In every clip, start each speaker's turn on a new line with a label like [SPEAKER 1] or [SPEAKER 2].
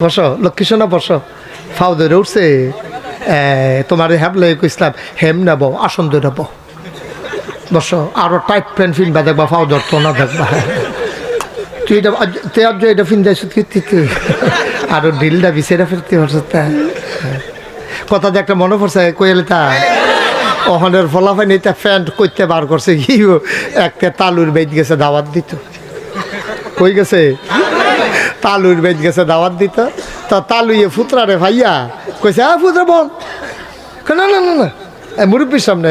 [SPEAKER 1] বসো লক্ষ্মী সোনা বসো ফাউ ধরে উঠছে তোমার হ্যাবলে কইসলাম হেম নেব আসন ধরে নেব বসো আরো টাইট প্যান্ট ফিনবা দেখবা ফাউ ধরতো না দেখবা তুই এটা তুই আজ এটা ফিনদাইছ তুই আরো ঢিলটা বিছেরা ফেলতে পারছ কথা যে একটা মনে পড়ছে কইলে তা ওখানের ফলাফাই এটা প্যান্ট করতে বার করছে কি একটা তালুর বেদ গেছে দাওয়াত দিত কই গেছে তালুর বেদ গেছে দাওয়াত দিত তা তালুয়ে ফুতরা রে ভাইয়া কইছে ফুতরা বল না না না না মুরব্বীর সামনে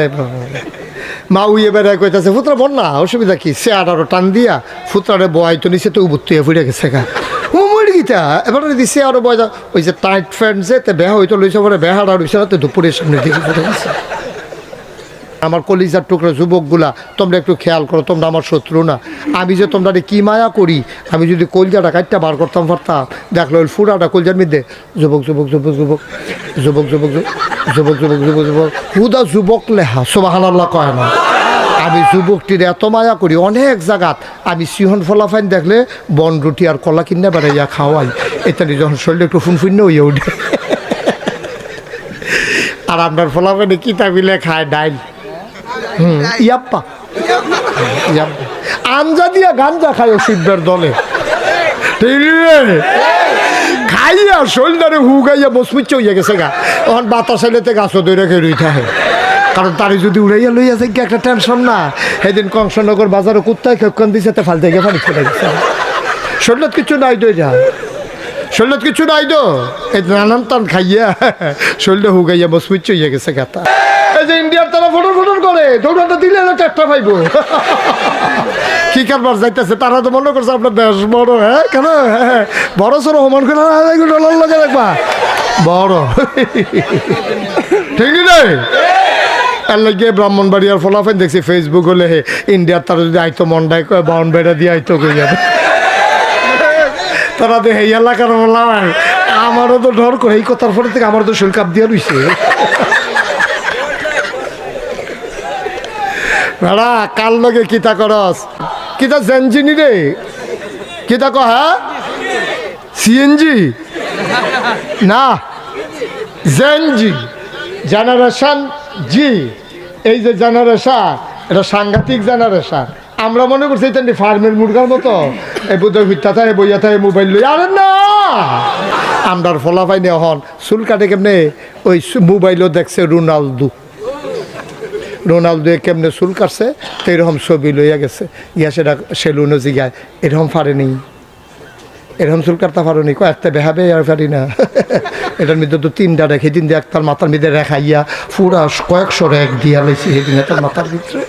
[SPEAKER 1] মা উইয়ে বেড়ায় কইতেছে ফুতরা বল না অসুবিধা কি সে আরো টান দিয়া ফুতরারে বয় তো নিচে তো উবুত্তুয়ে ফুটে গেছে গা ও মরে গিতা এবার দিছে আরো বয় ওই যে টাইট ফ্রেন্ড যে তে বেহা হইতো লইছে পরে বেহাড়া রইছে না তো দুপুরের সামনে দিকে ফুটে গেছে আমার কলিজার টুকরা যুবকগুলা তোমরা একটু খেয়াল করো তোমরা আমার শত্রু না আমি যে তোমরা কি মায়া করি আমি যদি কলজাটা কাটটা বার করতাম পারতাম দেখলো ওই ফুরাটা কলজার মধ্যে যুবক যুবক যুবক যুবক যুবক যুবক যুবক যুবক যুবক যুবক হুদা যুবক লেহা সুবহানাল্লাহ কয় না আমি যুবকটির এত মায়া করি অনেক জায়গাত আমি সিহন ফলাফাইন দেখলে বন রুটি আর কলা কিনে বেড়াইয়া খাওয়াই এটানি যখন শরীরে একটু ফুনফুন্ন হইয়া উঠে আর আপনার ফলাফাইনে কিতাবিলে খায় ডাইল ইয়াপ্পা আঞ্জা দিয়া গাঞ্জা খায় সিদ্ধের দলে খাইয়া শরীরে হুগাইয়া বসপুচ্ছ হইয়া গেছে গা তখন বাতাস এলেতে গাছও দই রেখে রই থাকে কারণ তারে যদি উড়াইয়া লইয়া যায় কি একটা টেনশন না সেদিন কংসনগর বাজারে কুত্তায় খেপখান দিছে তে ফালতে গিয়ে পানি ফেলে গেছে শরীরে কিছু নাই তো যা শরীরে কিছু নাই তো এই নানান টান খাইয়া শরীরে হুগাইয়া বসপুচ্ছ হইয়া গেছে গাতা যে ইন্ডিয়ার তারা ফটো ফটো করে দৌড়াটা দিলে একটা পাইব কি কারবার যাইতেছে তারা তো মনে করছে আপনার দেশ বড় হ্যাঁ কেন হ্যাঁ বড় সড়ো সমান করে লাগে দেখবা বড় ঠিক নেই এর লাগে ব্রাহ্মণবাড়িয়ার ফলাফেন দেখছি ফেসবুক হলে ইন্ডিয়ার তারা যদি আইতো মন্ডায় বাউন বেড়া দিয়ে আইতো কই যাবে তারা তো এই এলাকার বললাম আমারও তো ডর করে এই কথার ফলে থেকে আমার তো শরীর কাপ দিয়ে রইছে ভাড়া কার লগে কিতা করস কিতা জেনজিনি রে কিতা কহ হ্যাঁ সিএনজি না জেনজি জেনারেশন জি এই যে জেনারেশন এটা সাংঘাতিক জেনারেশন আমরা মনে করছি এটা ফার্মের মুরগার মতো এই বোধহয় ভিত্তা থাকে বইয়া থাকে মোবাইল লই আরে না আমরার ফলাফাই নিয়ে হন চুল কাটে কেমনে ওই মোবাইলও দেখছে রোনালদো কেমনে চুল কাটছে তো এরকম ছবি লইয়া গেছে গিয়া সেটা সেলুনও জিগায় এরকম পারেনি এরকম চুল কাটতে পারেনি কয়েকটা বেহাবে আর পারি না এটার মধ্যে তো তিনটা রেখে দিন দিয়ে একটার মাথার মধ্যে রেখাইয়া পুরা কয়েকশো রেখ দিয়া লাইছি সেদিন তার মাথার ভিতরে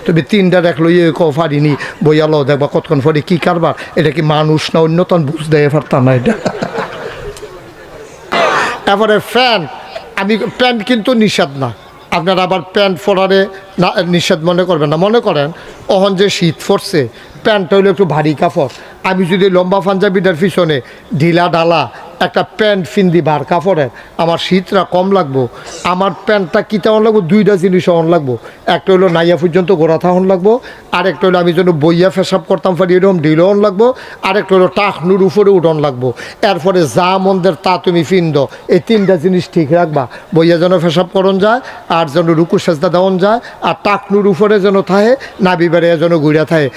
[SPEAKER 1] তুমি তিনটা রেখ লইয়ে পারিনি বইয়ালো দেখবা কতক্ষণ পরে কি কারবার এটা কি মানুষ না অন্যতম বুঝ দেয় পারতাম না এটা এবারে প্যান্ট আমি প্যান্ট কিন্তু নিষেধ না আপনারা আবার প্যান্ট পরারে না নিষেধ মনে করবেন না মনে করেন অহন যে শীত পড়ছে প্যান্টটা হলো একটু ভারী কাপড় আমি যদি লম্বা পাঞ্জাবিটার পিছনে ঢিলা ডালা একটা প্যান্ট ফিন্দি বার কাপড়ের আমার শীতটা কম লাগবো আমার প্যান্টটা কী তেমন লাগবো দুইটা জিনিস অন লাগবো একটা হলো নাইয়া পর্যন্ত গোড়া থাহন লাগবো আরেকটা হলো আমি যেন বইয়া ফেসাব করতাম পারি এরকম ঢিল অন লাগবো আরেকটা হলো টাকনুর উপরে উঠন লাগবো এরপরে যা মন্দের তা তুমি ফিন্দ এই তিনটা জিনিস ঠিক রাখবা বইয়া যেন ফেসাব করন যায় আর যেন রুকু সেজদা দেওয়ান যায় আর টাকনুর উপরে যেন থাহে নাবি বেড়ে যেন ঘুরিয়া থাকে